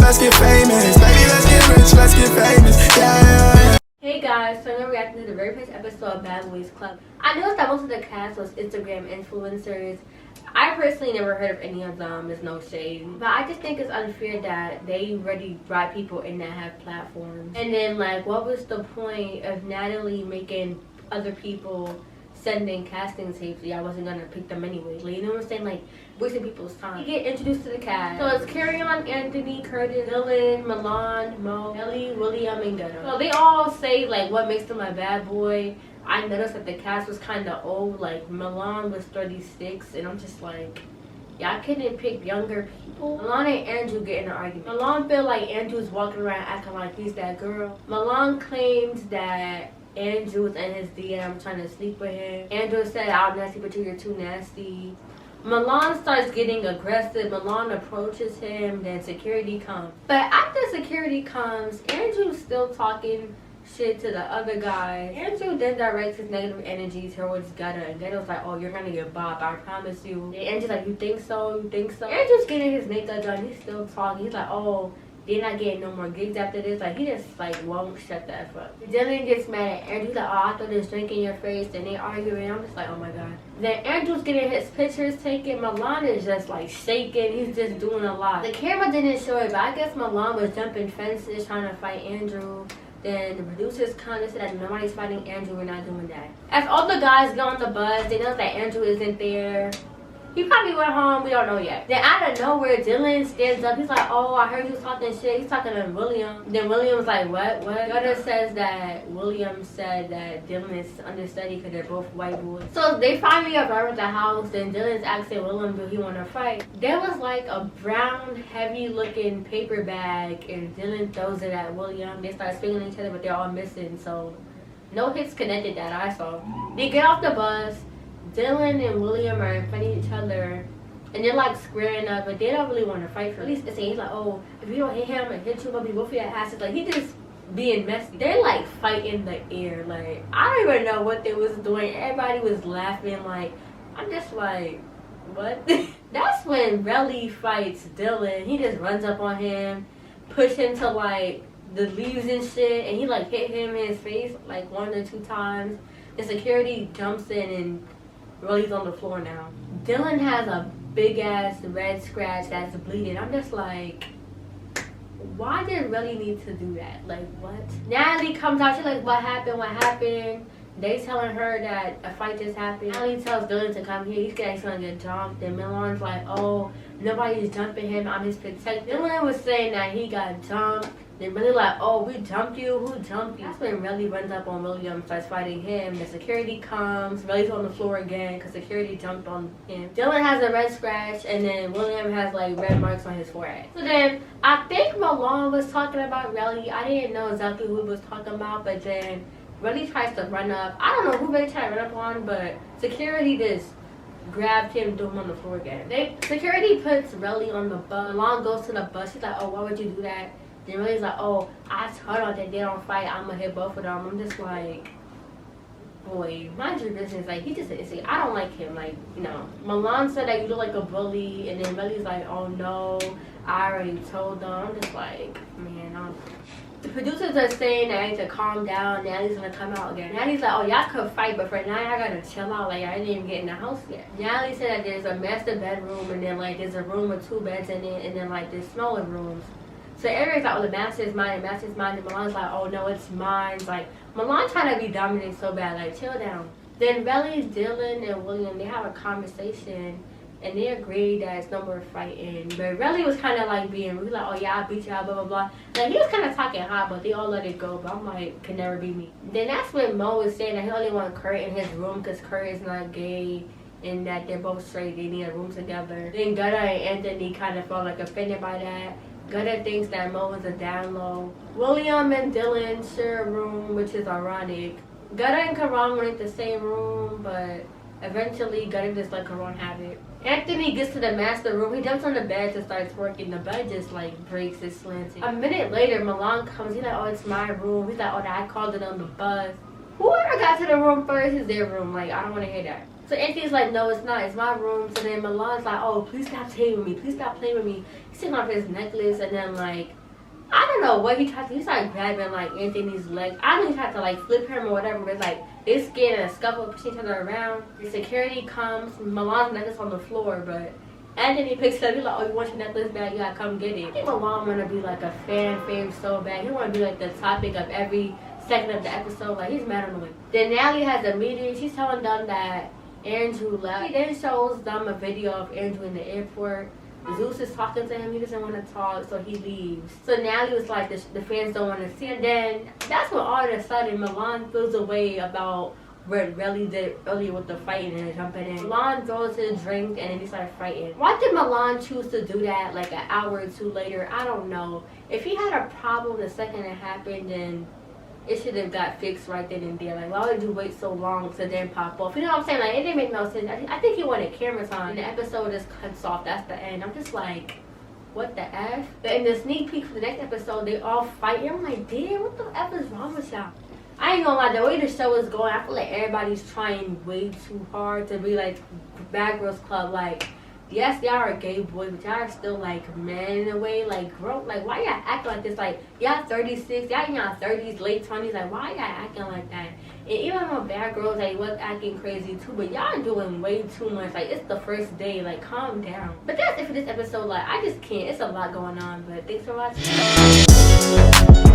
let's get famous. Baby, let's get rich, let's get famous. Yeah. Hey guys, so I'm reacting to the very first episode of Bad Boys Club. I noticed that most of the cast was Instagram influencers. I personally never heard of any of them, there's no shade. But I just think it's unfair that they already brought people in that have platforms. And then like, what was the point of Natalie making other people sending casting tapes? I wasn't gonna pick them anyway. Like, you know what I'm saying? Like, wasting people's time. You get introduced to the cast. So it's Kerrion, Anthony, Curtis, Dylan, Milan, Mo, Ellie, William, and Gunnar. So they all say like what makes them a bad boy. I noticed that the cast was kind of old. Like Milan was 36, and I'm just like, y'all couldn't pick younger people. Milan and Andrew get in an argument. Milan feel like Andrew's walking around acting like he's that girl. Milan claims that Andrew was in his DM trying to sleep with him. Andrew said, "I'm nasty, but you're too nasty." Milan starts getting aggressive. Milan approaches him, then security comes. But after security comes, Andrew's still talking shit to the other guy. Andrew then directs his negative energy towards Gunnar, and Gunnar was like, "Oh, you're gonna get bopped, I promise you." And Andrew's like, "You think so? You think so?" Andrew's getting his makeup done. He's still talking. He's like, "Oh, they're not getting no more gigs after this." Like, he just like won't shut the F up. Dylan gets mad at Andrew. He's like, "Oh, I thought there's drink in your face." And they arguing. I'm just like, oh my god. Then Andrew's getting his pictures taken. Milan is just like shaking. He's just doing a lot. The camera didn't show it, but I guess Milan was jumping fences trying to fight Andrew. Then the producers kind of said that nobody's fighting Andrew, we're not doing that. As all the guys go on the bus, they know that Andrew isn't there. He probably went home, we don't know yet. Then out of nowhere, Dylan stands up. He's like, "Oh, I heard you talking shit." He's talking to William. Then William's like, what? Gunnar says that William said that Dylan is understudy because they're both white boys. So they finally arrive at the house. Then Dylan's asking William, do he want to fight? There was like a brown, heavy looking paper bag, and Dylan throws it at William. They start swinging each other, but they're all missing. So no hits connected that I saw. They get off the bus. Dylan and William are in front of each other, and they're like squaring up, but they don't really want to fight for. At least he's like, "Oh, if you don't hit him and hit you, we'll be both of your asses." Like, he just being messy. They're like fighting in the air. Like, I don't even know what they was doing. Everybody was laughing. Like, I'm just like, what? That's when Relly fights Dylan. He just runs up on him, push him to like the leaves and shit, and he like hit him in his face like 1 or 2 times. The security jumps in and Relly's on the floor now. Dylan has a big ass red scratch that's bleeding. I'm just like, why did Relly need to do that? Like, what? Natalie comes out. She's like, what happened? What happened? They telling her that a fight just happened. Natalie tells Dylan to come here. He's gonna get jumped. Then Milan's like, "Oh, nobody's jumping him. I'm his protector." Dylan was saying that he got jumped. They're really like, "Oh, we jumped you? Who jumped you?" That's when Relly runs up on William, starts fighting him. The security comes. Relly's on the floor again because security jumped on him. Dylan has a red scratch, and then William has like red marks on his forehead. So then I think Milan was talking about Relly. I didn't know exactly who he was talking about, but then Relly tries to run up. I don't know who Relly tried to run up on, but security just grabbed him and threw him on the floor again. Security puts Relly on the bus. Milan goes to the bus. She's like, "Oh, why would you do that?" Then Relly's like, "Oh, I told her that they don't fight. I'm gonna hit both of them." I'm just like, boy, mind your business. Like, he just see, I don't like him. Like, you know, Milan said that you look like a bully, and then Relly's like, "Oh no, I already told them." I'm just like, man, the producers are saying that I need to calm down. Natalie's gonna come out again. Natalie's like, "Oh, y'all could fight, but for now, y'all gotta chill out. Like, I didn't even get in the house yet." Natalie said that there's a master bedroom, and then like there's a room with 2 beds in it, and then like there's smaller rooms. So Eric's like, "Oh, the master is mine, the master is mine." And Milan's like, "Oh no, it's mine." Like, Milan trying to be dominant so bad. Like, chill down. Then Relly, Dylan, and William, they have a conversation, and they agree that it's no more fighting. But Relly was kind of like being rude, like, "Oh yeah, I beat y'all, blah blah blah." Like, he was kind of talking hot, but they all let it go. But I'm like, can never be me. Then that's when Mo was saying that he only want Kurt in his room because Kurt is not gay, and that they're both straight. They need a room together. Then Gunnar and Anthony kind of felt like offended by that. Gunnar thinks that Mo is a down low. William and Dylan share a room, which is ironic. Gunnar and Karan were in the same room, but eventually Gunnar just let Karan have it. Anthony gets to the master room. He jumps on the bed and starts working. The bed just like breaks, it's slanting. A minute later, Milan comes. He's like, "Oh, it's my room." He's like, "Oh, I called it on the bus." Whoever got to the room first is their room. Like, I don't want to hear that. So Anthony's like, no, it's not. It's my room. So then Milan's like, oh, please stop playing with me. Please stop playing with me. He's sitting on his necklace, and then like, I don't know what he tried to. He started grabbing like Anthony's leg. I don't know, he tried to like flip him or whatever. But it's like they scared and a scuffle, pushing each other around. The security comes. Milan's necklace on the floor, but Anthony picks it up. He's like, oh, you want your necklace back? You gotta come get it. I think Milan wanna be like a fan fave so bad. He wanna be like the topic of every second of the episode. Like, he's mad annoying. Then Natalie has a meeting. She's telling them that Andrew left. He then shows them a video of Andrew in the airport. Zeus is talking to him. He doesn't want to talk, so he leaves. So Natalie was like, the fans don't want to see him. Then that's when all of a sudden Milan feels a way about what Relly did earlier with the fighting and jumping in. Milan throws his drink and then he started fighting. Why did Milan choose to do that like an hour or two later? I don't know. If he had a problem the second it happened, then it should have got fixed right then and there. Like, why would you wait so long to then pop off? You know what I'm saying? Like, it didn't make no sense. I think he wanted camera time. And the episode just cuts off. That's the end. I'm just like, what the F? But in the sneak peek for the next episode, they all fight. I'm like, damn, what the F is wrong with y'all? I ain't gonna lie, the way the show is going, I feel like everybody's trying way too hard to be like Bad Girls Club. Like, yes, y'all are gay boys, but y'all are still like men in a way. Like, grow, like, why y'all acting like this? Like, y'all 36, y'all in y'all 30s, late 20s. Like, why y'all acting like that? And even though Bad Girls, like, was acting crazy too, but y'all are doing way too much. Like, it's the first day. Like, calm down. But that's it for this episode. Like, I just can't. It's a lot going on. But thanks for watching.